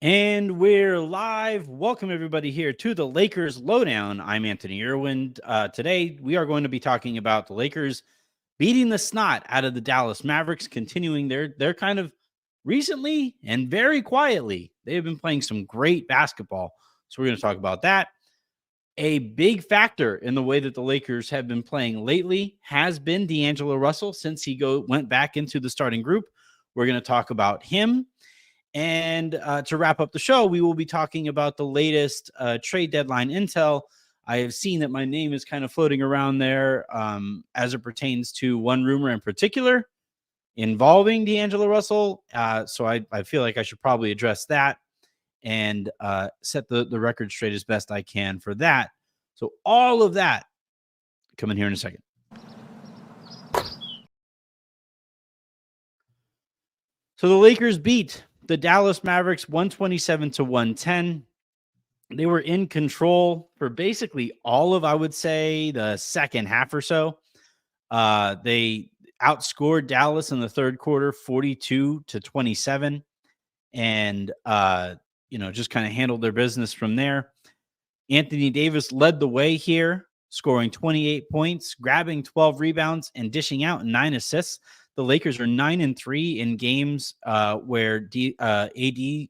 And we're live. Welcome, everybody, here to the Lakers Lowdown. I'm Anthony Irwin. Today, we are going to be talking about the Lakers beating the snot out of the Dallas Mavericks, continuing their kind of recently and very quietly. They have been playing some great basketball. So we're going to talk about that. A big factor in the way that the Lakers have been playing lately has been DAngelo Russell since he went back into the starting group. We're going to talk about him. And to wrap up the show, we will be talking about the latest trade deadline intel. I have seen that my name is kind of floating around there as it pertains to one rumor in particular involving DAngelo Russell. So I feel like I should probably address that and set the record straight as best I can for that. So all of that coming here in a second. So the Lakers beat the Dallas Mavericks 127-110. They were in control for basically all of, I would say, the second half or so. They outscored Dallas in the third quarter 42-27 and just kind of handled their business from there. Anthony Davis led the way here, scoring 28 points, grabbing 12 rebounds, and dishing out 9 assists. The Lakers are 9-3 in games where AD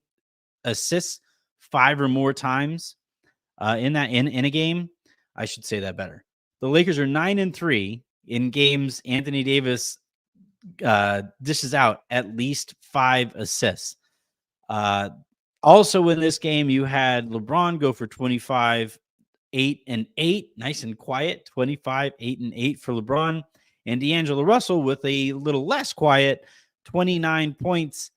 assists 5 or more times in a game. I should say that better. The Lakers are 9-3 in games Anthony Davis dishes out at least 5 assists. Also in this game, you had LeBron go for 25, 8 and 8, nice and quiet. 25, 8 and 8 for LeBron. And DAngelo Russell with a little less quiet, 29 points,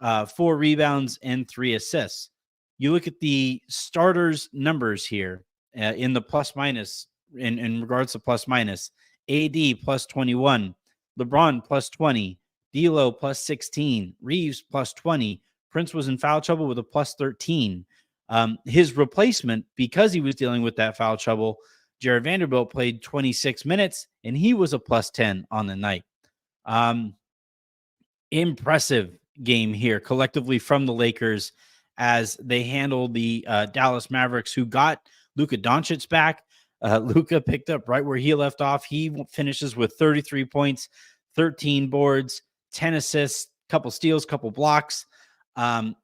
4 rebounds, and 3 assists. You look at the starters' numbers here in the plus minus, in regards to plus minus. AD plus 21, LeBron plus 20, D'Lo plus 16, Reeves plus 20. Prince was in foul trouble with a plus 13. His replacement, because he was dealing with that foul trouble, Jared Vanderbilt played 26 minutes, and he was a plus 10 on the night. Impressive game here collectively from the Lakers as they handled the Dallas Mavericks, who got Luka Doncic back. Luka picked up right where he left off. He finishes with 33 points, 13 boards, 10 assists, couple steals, couple blocks, and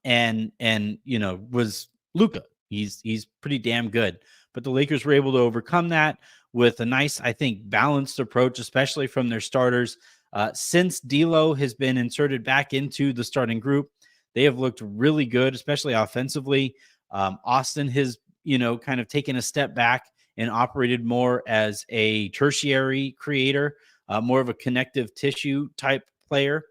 was Luka. He's pretty damn good. But the Lakers were able to overcome that with a nice, I think, balanced approach, especially from their starters. Since D'Lo has been inserted back into the starting group, they have looked really good, especially offensively. Austin has, kind of taken a step back and operated more as a tertiary creator, more of a connective tissue type player.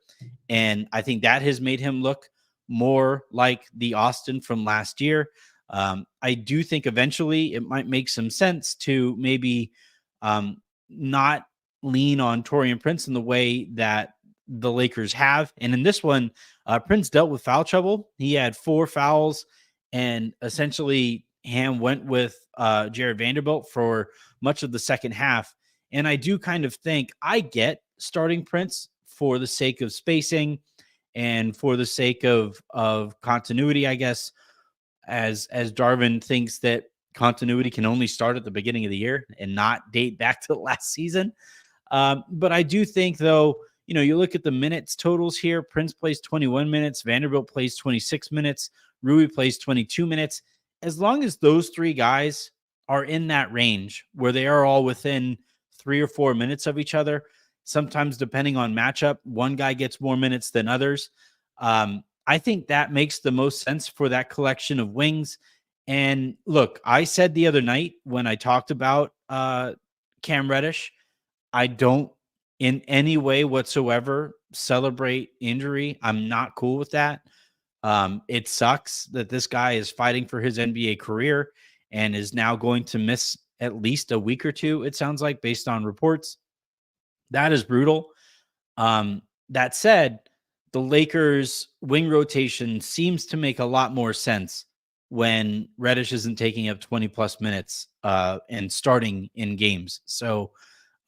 And I think that has made him look more like the Austin from last year. I do think eventually it might make some sense to maybe not lean on Taurean Prince in the way that the Lakers have. And in this one, Prince dealt with foul trouble. He had 4 fouls, and essentially Ham went with Jared Vanderbilt for much of the second half. And I do kind of think I get starting Prince for the sake of spacing and for the sake of continuity, I guess, as Darvin thinks that continuity can only start at the beginning of the year and not date back to last season. But I do think, though, you look at the minutes totals here. Prince plays 21 minutes. Vanderbilt plays 26 minutes. Rui plays 22 minutes. As long as those 3 guys are in that range where they are all within 3 or 4 minutes of each other, sometimes depending on matchup, one guy gets more minutes than others. I think that makes the most sense for that collection of wings. And look, I said the other night when I talked about Cam Reddish, I don't in any way whatsoever celebrate injury. I'm not cool with that. It sucks that this guy is fighting for his NBA career and is now going to miss at least a week or 2, it sounds like, based on reports. That is brutal. That said, the Lakers' wing rotation seems to make a lot more sense when Reddish isn't taking up 20-plus minutes and starting in games. So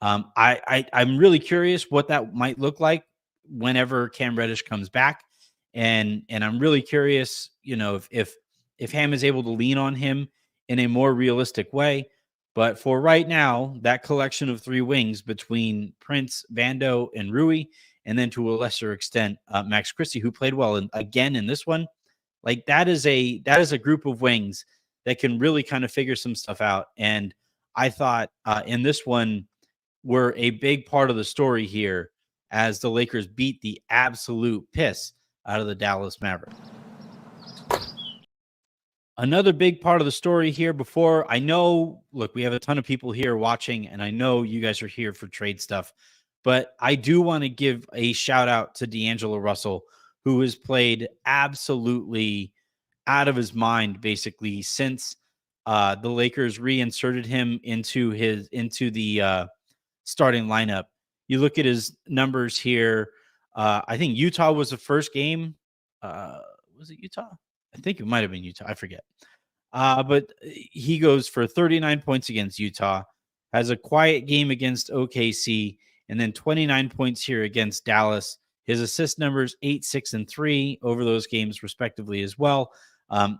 I'm really curious what that might look like whenever Cam Reddish comes back. And I'm really curious, if Ham is able to lean on him in a more realistic way. But for right now, that collection of three wings between Prince, Vando, and Rui, and then to a lesser extent, Max Christie, who played well again in this one, like that is a group of wings that can really kind of figure some stuff out. And I thought in this one were a big part of the story here as the Lakers beat the absolute piss out of the Dallas Mavericks. Another big part of the story here before I know, look, we have a ton of people here watching, and I know you guys are here for trade stuff, but I do want to give a shout out to DeAngelo Russell, who has played absolutely out of his mind basically since the Lakers reinserted him into the starting lineup. You look at his numbers here. I think Utah was the first game. Was it Utah? I think it might have been Utah. I forget. But he goes for 39 points against Utah, has a quiet game against OKC, and then 29 points here against Dallas. His assist numbers 8, 6, and 3 over those games, respectively, as well.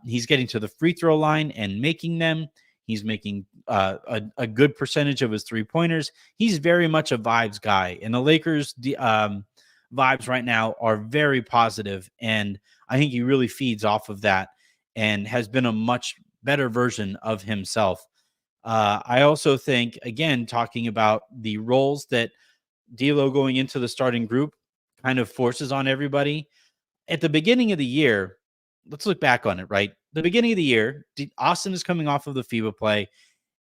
He's getting to the free throw line and making them. He's making a good percentage of his 3-pointers. He's very much a vibes guy. And the Lakers' vibes right now are very positive, and I think he really feeds off of that and has been a much better version of himself. I also think, again, talking about the roles that D'Lo going into the starting group kind of forces on everybody. At the beginning of the year, let's look back on it, right? The beginning of the year, Austin is coming off of the FIBA play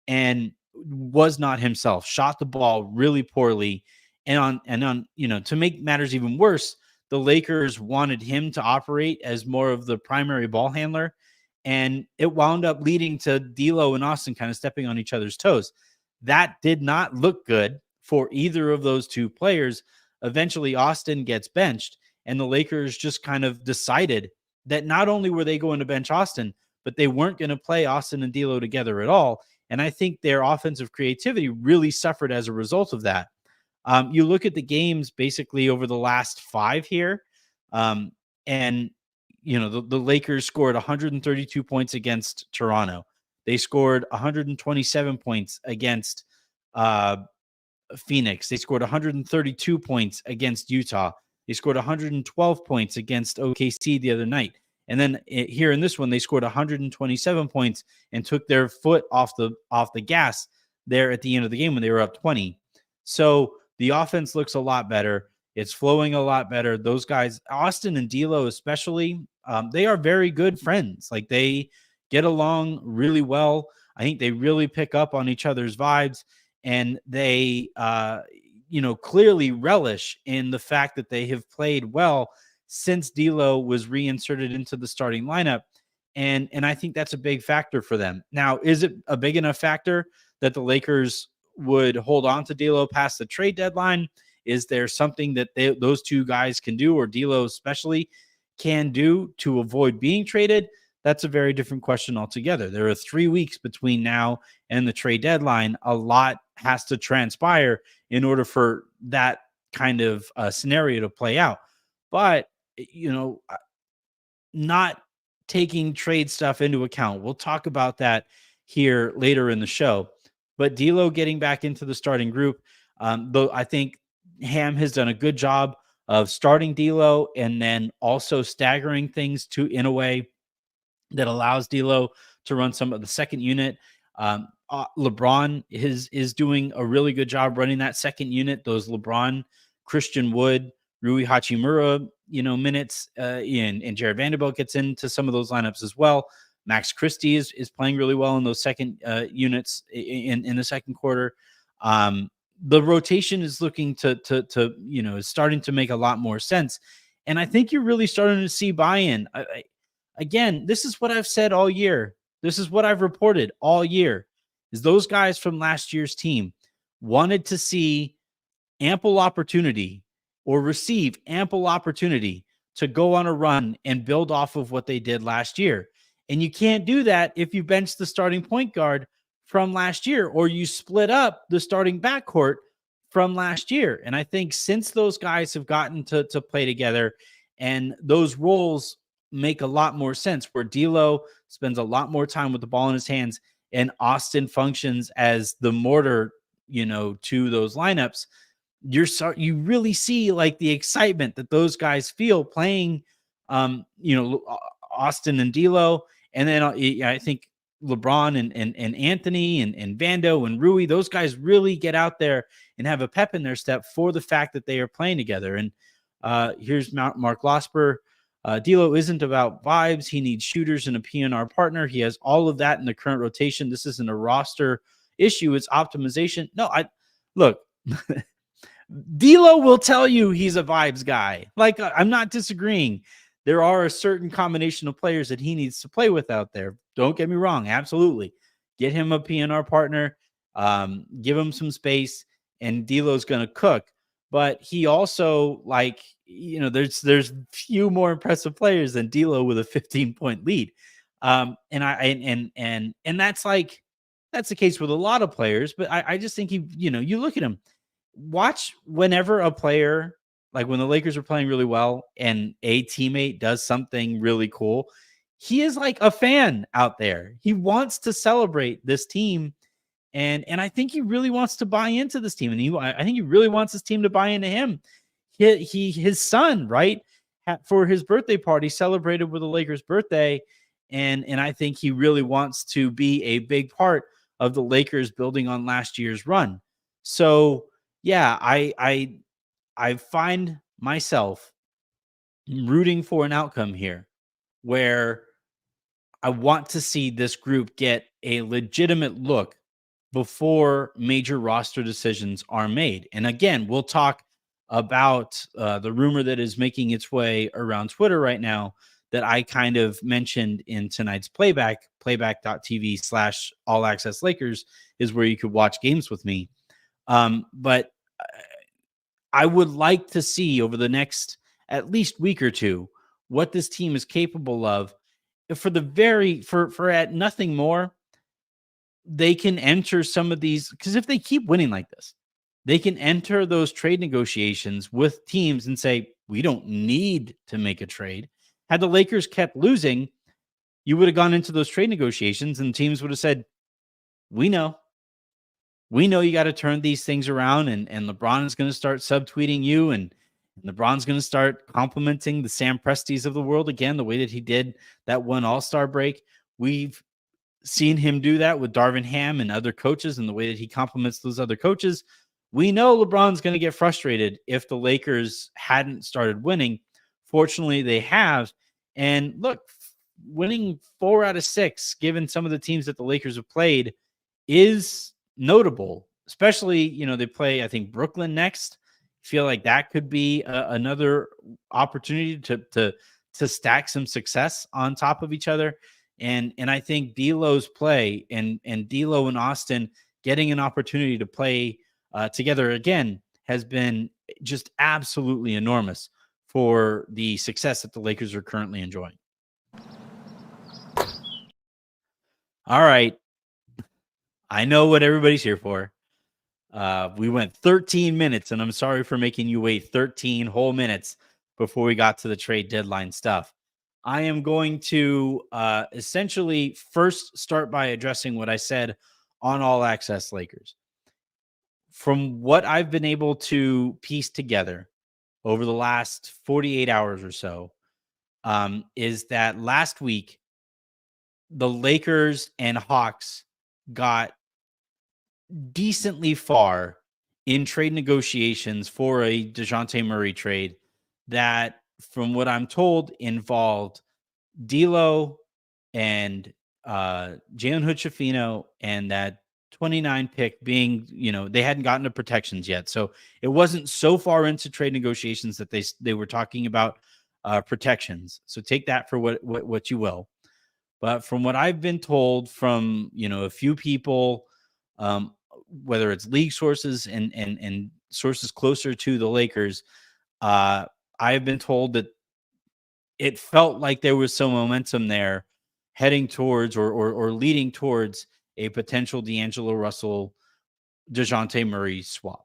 and was not himself, shot the ball really poorly. And to make matters even worse, the Lakers wanted him to operate as more of the primary ball handler. And it wound up leading to D'Lo and Austin kind of stepping on each other's toes. That did not look good for either of those two players. Eventually, Austin gets benched, and the Lakers just kind of decided that not only were they going to bench Austin, but they weren't going to play Austin and D'Lo together at all. And I think their offensive creativity really suffered as a result of that. You look at the games basically over the last 5 here, and the Lakers scored 132 points against Toronto. They scored 127 points against Phoenix. They scored 132 points against Utah. They scored 112 points against OKC the other night. And then here in this one, they scored 127 points and took their foot off the gas there at the end of the game when they were up 20. So the offense looks a lot better. It's flowing a lot better. Those guys, Austin and D'Lo especially, they are very good friends. Like, they get along really well. I think they really pick up on each other's vibes, and they, clearly relish in the fact that they have played well since D'Lo was reinserted into the starting lineup. And I think that's a big factor for them. Now, is it a big enough factor that the Lakers would hold on to D'Lo past the trade deadline? Is there something that those two guys can do, or D'Lo especially can do, to avoid being traded? That's a very different question altogether. There are 3 weeks between now and the trade deadline. A lot has to transpire in order for that kind of scenario to play out. But, not taking trade stuff into account, we'll talk about that here later in the show. But D'Lo getting back into the starting group, though I think Ham has done a good job of starting D'Lo and then also staggering things in a way that allows D'Lo to run some of the second unit. LeBron is doing a really good job running that second unit. Those LeBron, Christian Wood, Rui Hachimura, minutes, and Jared Vanderbilt gets into some of those lineups as well. Max Christie is playing really well in those second units in the second quarter. The rotation is looking to is starting to make a lot more sense, and I think you're really starting to see buy-in. Again, this is what I've said all year. This is what I've reported all year. Is those guys from last year's team wanted to see ample opportunity or receive ample opportunity to go on a run and build off of what they did last year. And you can't do that if you bench the starting point guard from last year, or you split up the starting backcourt from last year. And I think since those guys have gotten to play together And those roles make a lot more sense where D'Lo spends a lot more time with the ball in his hands and Austin functions as the mortar, to those lineups. You really see like the excitement that those guys feel playing, Austin and D'Lo, and then I think LeBron and Anthony and Vando and Rui, those guys really get out there and have a pep in their step for the fact that they are playing together. And here's Mark Losper. D'Lo isn't about vibes. He needs shooters and a PNR partner. He has all of that in the current rotation. This isn't a roster issue. It's optimization. No, look. D'Lo will tell you he's a vibes guy. Like, I'm not disagreeing. There are a certain combination of players that he needs to play with out there. Don't get me wrong. Absolutely. Get him a PNR partner. Give him some space, and D'Lo's going to cook. But he also, there's few more impressive players than D'Lo with a 15-point lead. And that's the case with a lot of players. But I just think you look at him. Watch whenever a player, like when the Lakers are playing really well and a teammate does something really cool, he is like a fan out there. He wants to celebrate this team. And I think he really wants to buy into this team. And I think he really wants his team to buy into him. His son, right, for his birthday party, celebrated with the Lakers' birthday. And I think he really wants to be a big part of the Lakers building on last year's run. So, yeah, I find myself rooting for an outcome here where I want to see this group get a legitimate look before major roster decisions are made. And again, we'll talk about the rumor that is making its way around Twitter right now that I kind of mentioned in tonight's playback.tv/all access Lakers is where you could watch games with me. But I would like to see over the next at least week or two what this team is capable of. For at nothing more, they can enter some of these, because if they keep winning like this, they can enter those trade negotiations with teams and say, we don't need to make a trade. Had the Lakers kept losing, you would have gone into those trade negotiations and teams would have said, we know you got to turn these things around, and LeBron is going to start subtweeting you, and LeBron's going to start complimenting the Sam Presties of the world again, the way that he did that one All-Star break. We've seen him do that with Darvin Ham and other coaches, and the way that he compliments those other coaches. We know LeBron's going to get frustrated if the Lakers hadn't started winning. Fortunately, they have. And look, winning 4 out of 6, given some of the teams that the Lakers have played, is notable, especially, they play, I think, Brooklyn next. Feel like that could be another opportunity to stack some success on top of each other. And I think D'Lo's play and D'Lo and Austin getting an opportunity to play together again has been just absolutely enormous for the success that the Lakers are currently enjoying. All right. I know what everybody's here for. We went 13 minutes, and I'm sorry for making you wait 13 whole minutes before we got to the trade deadline stuff. I am going to essentially first start by addressing what I said on All Access Lakers. From what I've been able to piece together over the last 48 hours or so, is that last week, the Lakers and Hawks got decently far in trade negotiations for a Dejounte Murray trade that, from what I'm told, involved D'Lo and Jalen Hood-Schifino, and that 29 pick being, they hadn't gotten to protections yet. So it wasn't so far into trade negotiations that they were talking about protections. So take that for what you will. But from what I've been told from, a few people, whether it's league sources and sources closer to the Lakers, I've been told that it felt like there was some momentum there heading towards or leading towards a potential DAngelo Russell, Dejounte Murray swap.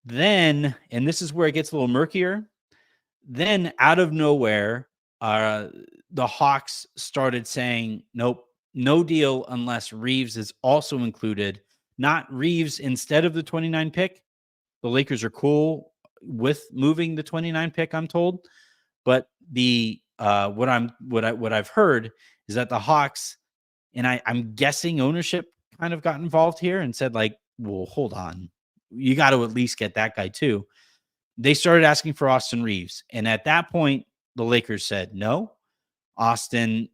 Then, and this is where it gets a little murkier, Then out of nowhere, the Hawks started saying, nope, no deal unless Reeves is also included. Not Reeves instead of the 29 pick. The Lakers are cool with moving the 29 pick, I'm told. But the what I've heard is that the Hawks, and I'm guessing ownership kind of got involved here and said, like, well, hold on. You got to at least get that guy too. They started asking for Austin Reeves. And at that point, the Lakers said no. Austin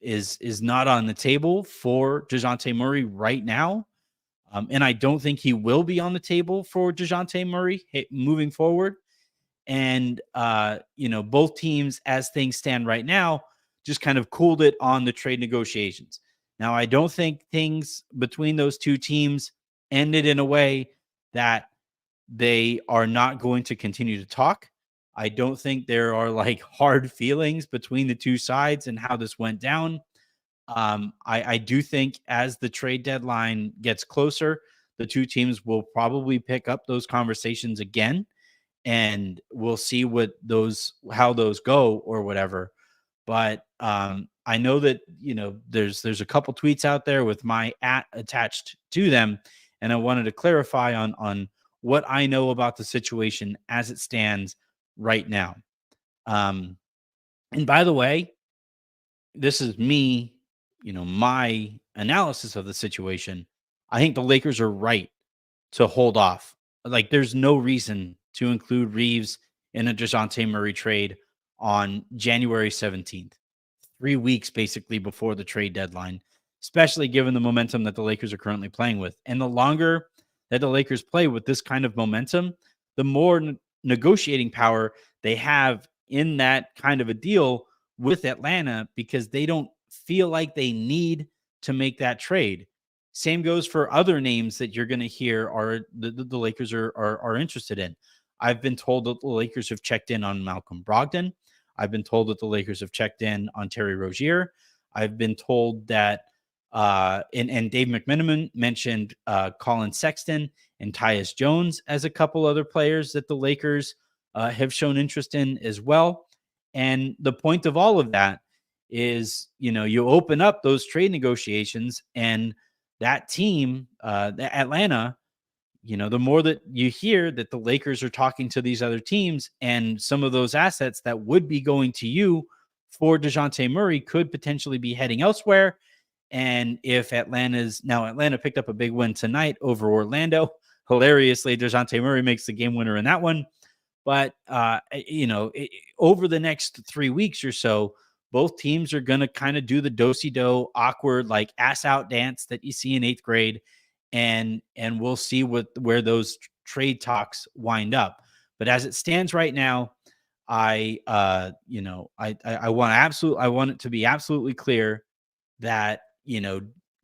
is not on the table for Dejounte Murray right now. And I don't think he will be on the table for Dejounte Murray moving forward. And, both teams, as things stand right now, just kind of cooled it on the trade negotiations. Now, I don't think things between those two teams ended in a way that they are not going to continue to talk. I don't think there are like hard feelings between the two sides and how this went down. I do think as the trade deadline gets closer, the two teams will probably pick up those conversations again, and we'll see how those go or whatever. But I know that there's a couple tweets out there with my @ attached to them, and I wanted to clarify on what I know about the situation as it stands right now. And by the way, this is me, my analysis of the situation. I think the Lakers are right to hold off. Like, there's no reason to include Reeves in a DeJounte Murray trade on January 17th, 3 weeks basically before the trade deadline, especially given the momentum that the Lakers are currently playing with. And the longer that the Lakers play with this kind of momentum, the more negotiating power they have in that kind of a deal with Atlanta, because they don't feel like they need to make that trade. Same goes for other names that you're going to hear are the Lakers are interested in. I've been told that the Lakers have checked in on Malcolm Brogdon. I've been told that the Lakers have checked in on Terry Rozier. I've been told that and Dave McMenamin mentioned Colin Sexton and Tyus Jones as a couple other players that the Lakers have shown interest in as well. And the point of all of that is, you open up those trade negotiations, and that team, Atlanta, the more that you hear that the Lakers are talking to these other teams, and some of those assets that would be going to you for DeJounte Murray could potentially be heading elsewhere. And if Atlanta picked up a big win tonight over Orlando. Hilariously, DeJounte Murray makes the game winner in that one. But, over the next 3 weeks or so, both teams are going to kind of do the do-si-do, awkward, like ass out dance that you see in 8th grade. And we'll see where those trade talks wind up. But as it stands right now, I want it to be absolutely clear that,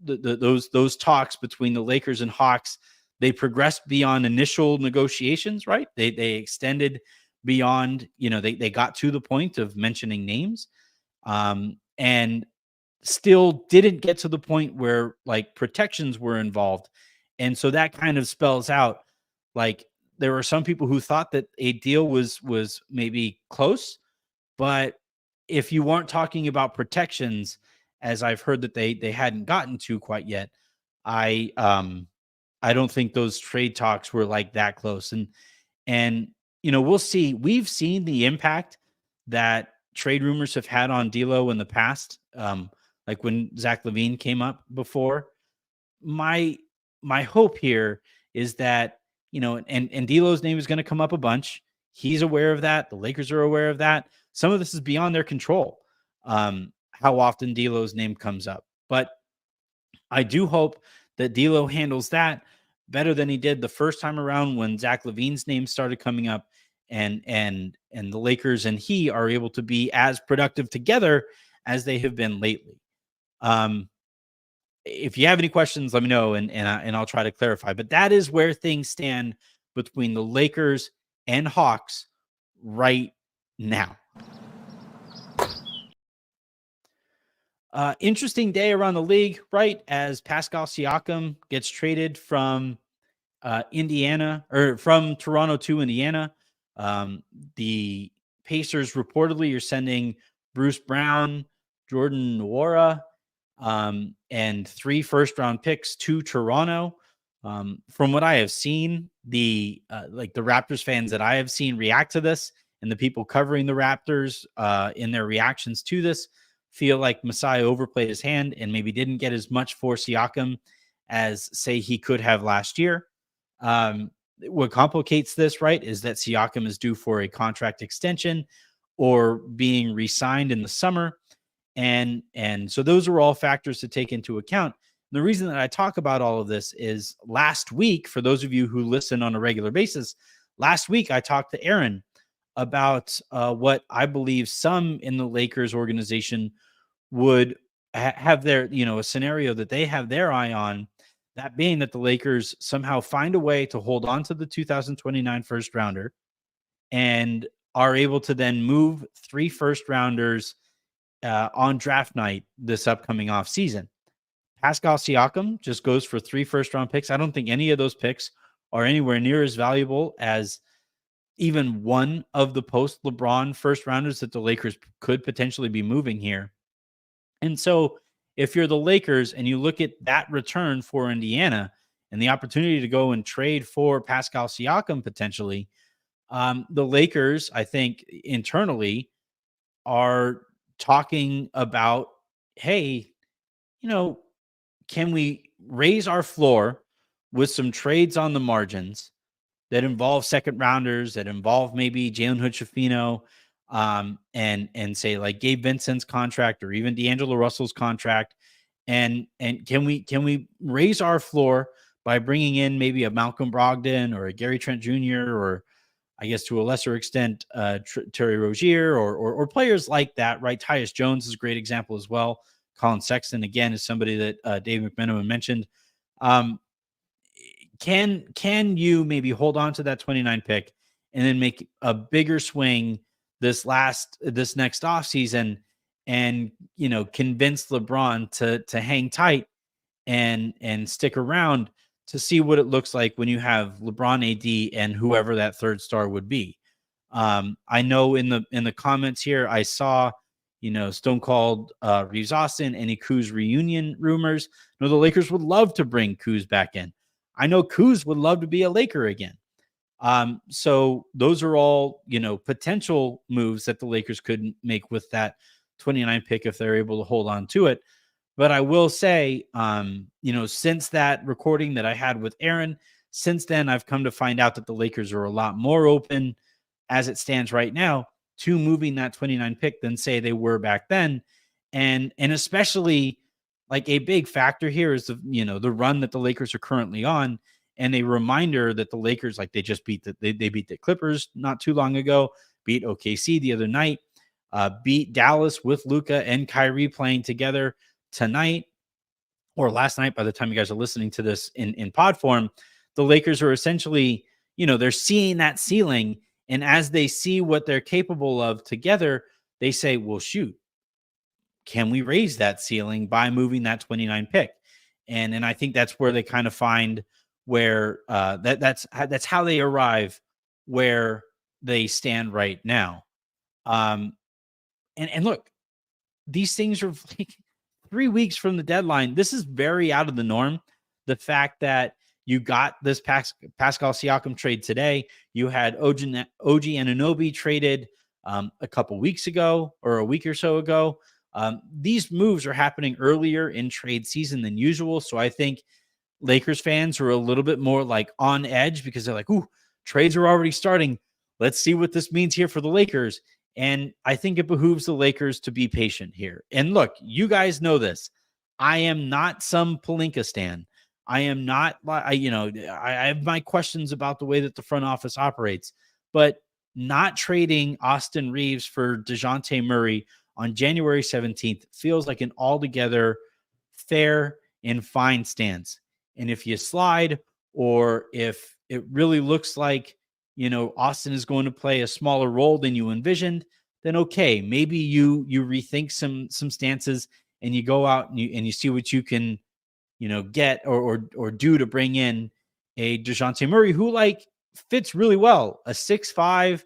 those talks between the Lakers and Hawks, they progressed beyond initial negotiations, right? They extended beyond, they got to the point of mentioning names, and still didn't get to the point where like protections were involved. And so that kind of spells out, like, there were some people who thought that a deal was maybe close, but if you weren't talking about protections, as I've heard that they hadn't gotten to quite yet, I don't think those trade talks were like that close. And we'll see. We've seen the impact that trade rumors have had on D'Lo in the past. Like when Zach LaVine came up before. My hope here is that, and D'Lo's name is going to come up a bunch. He's aware of that. The Lakers are aware of that. Some of this is beyond their control, how often D'Lo's name comes up. But I do hope that D'Lo handles that better than he did the first time around when Zach LaVine's name started coming up, and the Lakers and he are able to be as productive together as they have been lately. If you have any questions, let me know, and I'll try to clarify. But that is where things stand between the Lakers and Hawks right now. Interesting day around the league, right? As Pascal Siakam gets traded from Indiana, or from Toronto to Indiana. The Pacers reportedly are sending Bruce Brown, Jordan Nwora, and 3 first-round picks to Toronto. From what I have seen, the Raptors fans that I have seen react to this and the people covering the Raptors in their reactions to this feel like Masai overplayed his hand and maybe didn't get as much for Siakam as, say, he could have last year. What complicates this, right, is that Siakam is due for a contract extension or being re-signed in the summer. And so those are all factors to take into account. The reason that I talk about all of this is last week, for those of you who listen on a regular basis, last week I talked to Aaron about what I believe some in the Lakers organization would have their, a scenario that they have their eye on, that being that the Lakers somehow find a way to hold on to the 2029 first rounder and are able to then move 3 first rounders on draft night this upcoming off season. Pascal Siakam just goes for 3 first-round picks. I don't think any of those picks are anywhere near as valuable as even one of the post-LeBron first-rounders that the Lakers could potentially be moving here. And so if you're the Lakers and you look at that return for Indiana and the opportunity to go and trade for Pascal Siakam potentially, the Lakers, I think, internally are talking about, hey, can we raise our floor with some trades on the margins that involve second rounders, that involve maybe Jalen Hood-Schifino, and say like Gabe Vincent's contract or even DAngelo Russell's contract, and can we raise our floor by bringing in maybe a Malcolm Brogdon or a Gary Trent Jr. or I guess to a lesser extent Terry Rozier or players like that, right? Tyus Jones is a great example as well. Colin Sexton, again, is somebody that Dave McMenamin mentioned. Can you maybe hold on to that 29 pick and then make a bigger swing this next offseason and, convince LeBron to hang tight and stick around to see what it looks like when you have LeBron, AD, and whoever that third star would be. I know in the comments here, I saw, Stone Cold Reeves Austin, any Kuz reunion rumors. The Lakers would love to bring Kuz back in. I know Kuz would love to be a Laker again. So those are all, potential moves that the Lakers could make with that 29 pick if they're able to hold on to it. But I will say, since that recording that I had with Aaron, since then, I've come to find out that the Lakers are a lot more open as it stands right now to moving that 29 pick than say they were back then. And especially like a big factor here is the run that the Lakers are currently on. And a reminder that the Lakers, like they just beat they beat the Clippers not too long ago, beat OKC the other night, beat Dallas with Luka and Kyrie playing together tonight or last night. By the time you guys are listening to this in pod form, the Lakers are essentially, they're seeing that ceiling. And as they see what they're capable of together, they say, well, shoot, can we raise that ceiling by moving that 29 pick? And I think that's where they kind of find where that's how they arrive where they stand right now. And look, these things are like 3 weeks from the deadline. This is very out of the norm. The fact that you got this Pascal Siakam trade today, you had OG Anunoby traded a couple weeks ago or a week or so ago. These moves are happening earlier in trade season than usual. So I think Lakers fans are a little bit more like on edge because they're like, ooh, trades are already starting. Let's see what this means here for the Lakers. And I think it behooves the Lakers to be patient here. And look, you guys know this. I am not some Pelinka stan. I am not, I have my questions about the way that the front office operates, but not trading Austin Reeves for DeJounte Murray on January 17th feels like an altogether fair and fine stance. And if you slide, or if it really looks like, Austin is going to play a smaller role than you envisioned, then okay, maybe you rethink some stances and you go out and you see what you can, get or do to bring in a DeJounte Murray who like fits really well, a 6'5",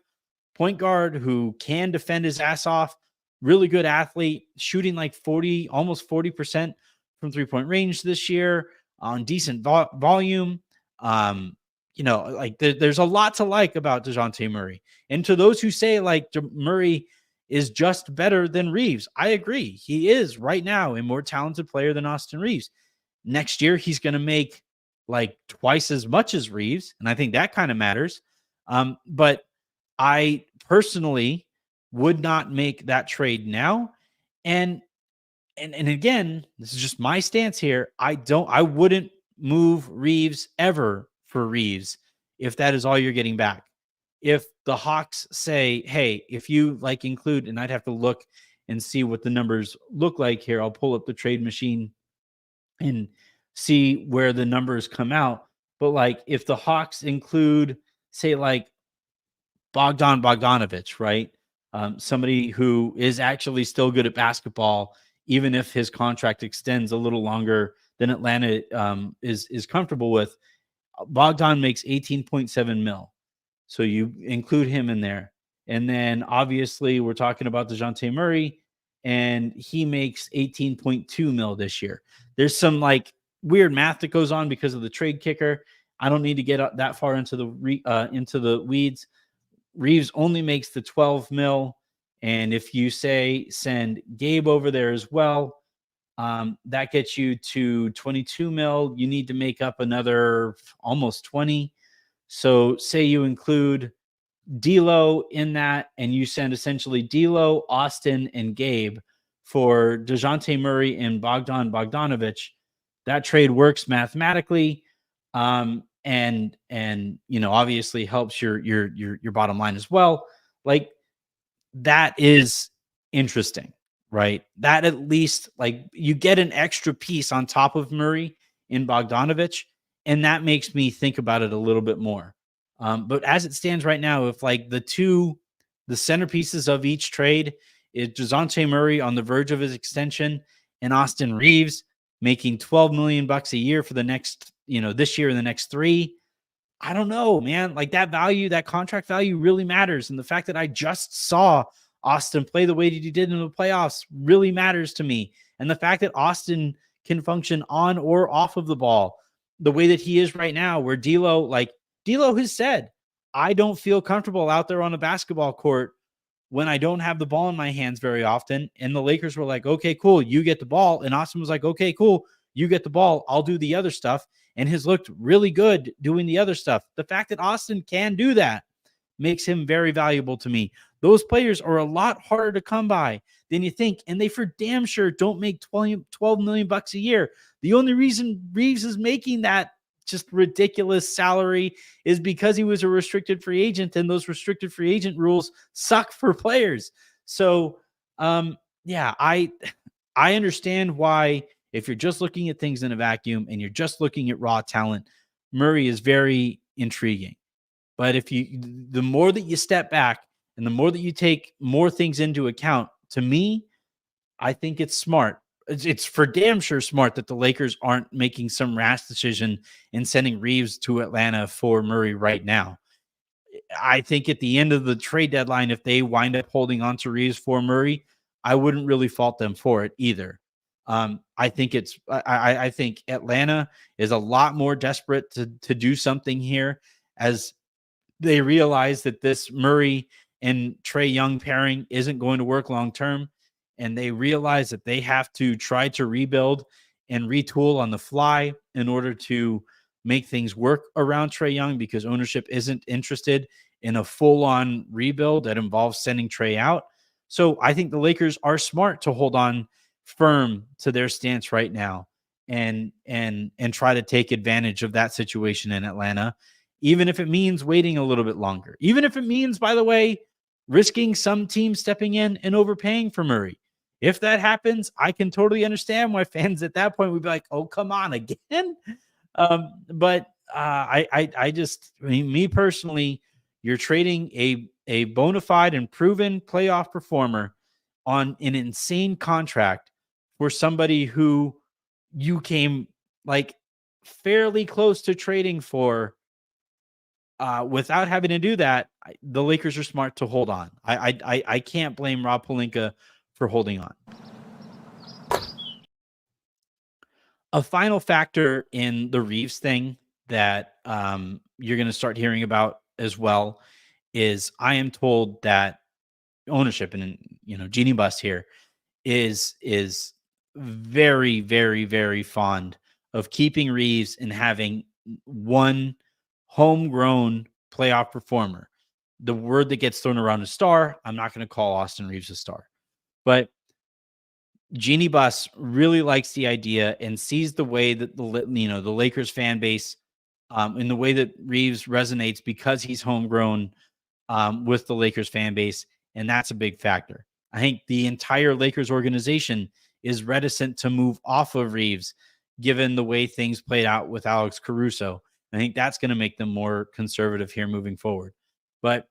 point guard who can defend his ass off, really good athlete, shooting like 40, almost 40% from 3-point range this year on decent volume. Like there's a lot to like about Dejounte Murray. And to those who say like Murray is just better than Reeves, I agree. He is right now a more talented player than Austin Reeves. Next year, he's going to make like twice as much as Reeves. And I think that kind of matters. But I personally would not make that trade now. And again, this is just my stance here. I wouldn't move Reeves ever for Reeves if that is all you're getting back. If the Hawks say, hey, if you like include, and I'd have to look and see what the numbers look like here. I'll pull up the trade machine and see where the numbers come out. But like if the Hawks include, say, like Bogdanovich, right? Somebody who is actually still good at basketball, even if his contract extends a little longer than Atlanta is comfortable with. Bogdan makes 18.7 mil. So you include him in there. And then obviously we're talking about Dejounte Murray, and he makes 18.2 mil this year. There's some like weird math that goes on because of the trade kicker. I don't need to get that far into the weeds. Reeves only makes the 12 mil. And if you say send Gabe over there as well, that gets you to 22 mil. You need to make up another almost 20. So say you include D'Lo in that, and you send essentially D'Lo, Austin, and Gabe for Dejounte Murray and Bogdanovich. That trade works mathematically, and obviously helps your bottom line as well. Like that is interesting, right? That at least like you get an extra piece on top of Murray in Bogdanovich, and that makes me think about it a little bit more. But as it stands right now, if like the centerpieces of each trade is Dejounte Murray on the verge of his extension and Austin Reeves making $12 million a year for the next, this year and the next 3, I don't know, man. Like that value, that contract value really matters. And the fact that I just saw Austin play the way that he did in the playoffs really matters to me. And the fact that Austin can function on or off of the ball the way that he is right now, where D'Lo has said, I don't feel comfortable out there on a basketball court when I don't have the ball in my hands very often. And the Lakers were like, okay, cool, you get the ball. And Austin was like, okay, cool, you get the ball. I'll do the other stuff. And has looked really good doing the other stuff. The fact that Austin can do that makes him very valuable to me. Those players are a lot harder to come by than you think. And they for damn sure don't make $12 million a year. The only reason Reeves is making that just ridiculous salary is because he was a restricted free agent, and those restricted free agent rules suck for players. So, yeah, I understand why, if you're just looking at things in a vacuum and you're just looking at raw talent, Murray is very intriguing. But the more that you step back and the more that you take more things into account, to me, I think it's smart. It's for damn sure smart that the Lakers aren't making some rash decision and sending Reeves to Atlanta for Murray right now. I think at the end of the trade deadline, if they wind up holding on to Reeves for Murray, I wouldn't really fault them for it either. I think I think Atlanta is a lot more desperate to do something here, as they realize that this Murray and Trae Young pairing isn't going to work long term, and they realize that they have to try to rebuild and retool on the fly in order to make things work around Trae Young, because ownership isn't interested in a full-on rebuild that involves sending Trae out. So I think the Lakers are smart to hold on firm to their stance right now and try to take advantage of that situation in Atlanta, even if it means waiting a little bit longer, even if it means, by the way, risking some team stepping in and overpaying for Murray. If that happens, I can totally understand why fans at that point would be like, oh, come on again. But me personally, you're trading a bona fide and proven playoff performer on an insane contract for somebody who you came like fairly close to trading for without having to do that. the Lakers are smart to hold on. I can't blame Rob Pelinka for holding on. A final factor in the Reeves thing that you're going to start hearing about as well is I am told that ownership, and Jeannie Buss here is very, very, very fond of keeping Reeves and having one homegrown playoff performer. The word that gets thrown around is star. I'm not going to call Austin Reeves a star, but Jeannie Buss really likes the idea and sees the way that the Lakers fan base, in the way that Reeves resonates because he's homegrown with the Lakers fan base, and that's a big factor. I think the entire Lakers organization is reticent to move off of Reeves, given the way things played out with Alex Caruso. I think that's going to make them more conservative here moving forward. But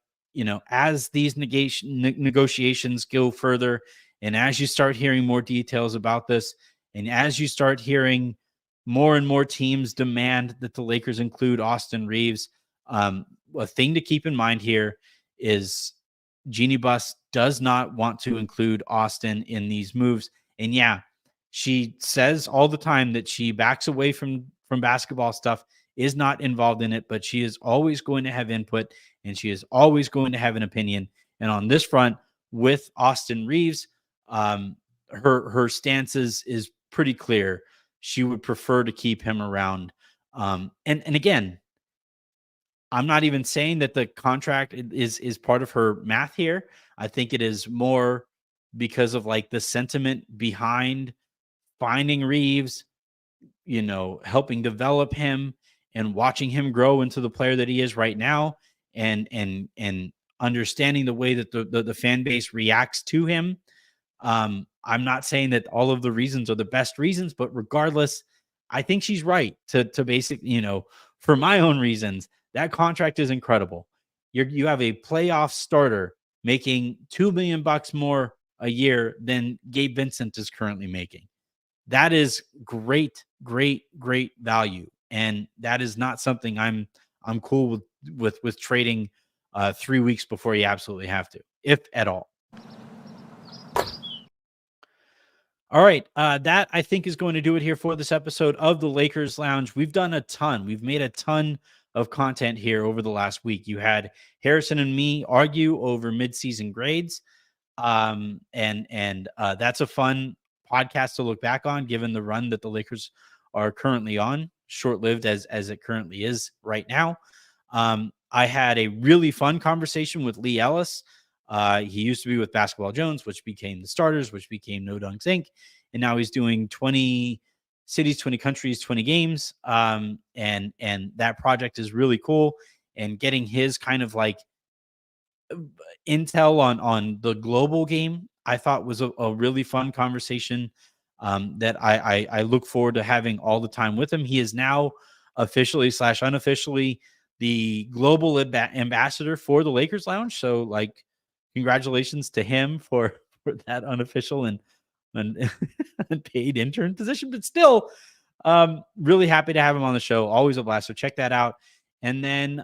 as these negotiations go further, and as you start hearing more details about this, and as you start hearing more and more teams demand that the Lakers include Austin Reeves, a thing to keep in mind here is Jeannie Buss does not want to include Austin in these moves. And yeah, she says all the time that she backs away from basketball stuff, is not involved in it, but she is always going to have input and she is always going to have an opinion. And on this front with Austin Reeves, her stance is pretty clear. She would prefer to keep him around. And again, I'm not even saying that the contract is part of her math here. I think it is more because of like the sentiment behind finding Reeves, helping develop him and watching him grow into the player that he is right now, and understanding the way that the fan base reacts to him. I'm not saying that all of the reasons are the best reasons, but regardless, I think she's right to basically, for my own reasons, that contract is incredible. You have a playoff starter making $2 million more a year than Gabe Vincent is currently making. That is great, great, great value. And that is not something I'm cool with trading 3 weeks before you absolutely have to, if at all. All right. That I think is going to do it here for this episode of the Lakers Lounge. We've done a ton. We've made a ton of content here over the last week. You had Harrison and me argue over midseason grades. And that's a fun podcast to look back on, given the run that the Lakers are currently on, short-lived as it currently is right now. I had a really fun conversation with Lee Ellis. He used to be with Basketball Jones, which became the Starters, which became No Dunks Inc. And now he's doing 20 cities, 20 countries, 20 games. And that project is really cool. And getting his kind of like intel on the global game, I thought was a really fun conversation that I look forward to having all the time with him. He is now officially / unofficially the global ambassador for the Lakers Lounge. So like, congratulations to him for that unofficial and paid intern position, but still really happy to have him on the show. Always a blast. So check that out. And then,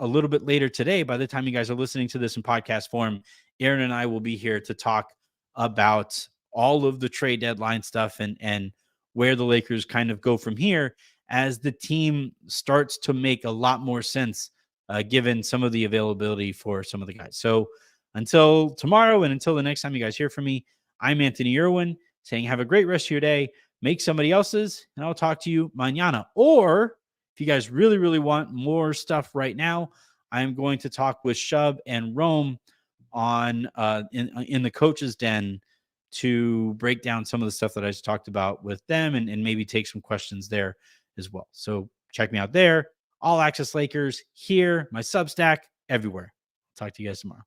a little bit later today, by the time you guys are listening to this in podcast form, Aaron and I will be here to talk about all of the trade deadline stuff and where the Lakers kind of go from here as the team starts to make a lot more sense, given some of the availability for some of the guys. So until tomorrow and until the next time you guys hear from me, I'm Anthony Irwin saying have a great rest of your day. Make somebody else's, and I'll talk to you mañana. Or if you guys really, really want more stuff right now, I'm going to talk with Shub and Rome on in the coach's den to break down some of the stuff that I just talked about with them and maybe take some questions there as well. So check me out there. All Access Lakers here, my Substack, everywhere. Talk to you guys tomorrow.